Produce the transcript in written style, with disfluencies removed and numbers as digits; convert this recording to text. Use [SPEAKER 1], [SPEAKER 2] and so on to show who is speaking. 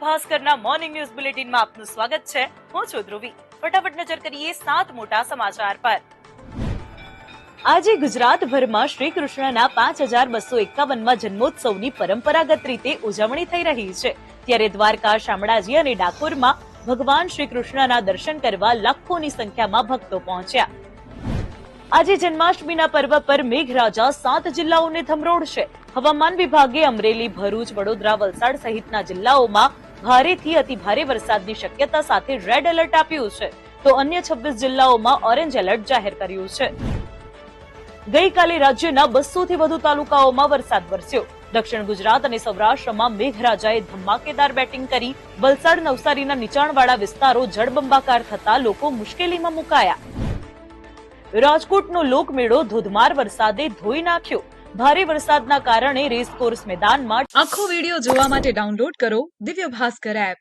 [SPEAKER 1] ભાસ્કરના morning news બુલેટિનમાં આપનું સ્વાગત છે। હું છું ધ્રુવી। ફટાફટ નજર કરીએ 7 મોટા સમાચાર પર। આજે ગુજરાતભરમાં શ્રી કૃષ્ણના 5251માં જન્મોત્સવની પરંપરાગત રીતે ઉજવણી થઈ રહી છે। ત્યારે દ્વારકા, શામળાજી અને ડાકોરમાં ભગવાન શ્રી કૃષ્ણના દર્શન કરવા લાખોની સંખ્યામાં ભક્તો પહોંચ્યા। આજે જન્માષ્ટમીના પર્વ પર મેઘરાજા 7 જિલ્લાઓને થમરોડશે। હવામાન વિભાગે અમરેલી, ભરૂચ, વડોદરા, વલસાડ સહિતના જિલ્લાઓમાં ભારેથી અતિભારે વરસાદની શક્યતા સાથે રેડ એલર્ટ આપ્યું છે, તો અન્ય 26 જિલ્લાઓમાં ઓરેન્જ એલર્ટ જાહેર કર્યું છે। ગઈકાલે રાજ્યના 200થી વધુ તાલુકાઓમાં વરસાદ વરસ્યો। દક્ષિણ ગુજરાત અને સૌરાષ્ટ્રમાં મેઘરાજાએ ધમાકેદાર બેટિંગ કરી વલસાડ, નવસારીના નીચાણવાળા વિસ્તારો જળબંબાકાર થતા લોકો મુશ્કેલીમાં મુકાયા। રાજકોટનો લોકમેળો ધોધમાર વરસાદે ધોઈ નાખ્યો। ભારે વરસાદના કારણે રેસકોર્સ મેદાનમાં
[SPEAKER 2] આખો વિડિયો જોવા માટે ડાઉનલોડ કરો દિવ્ય ભાસ્કર એપ।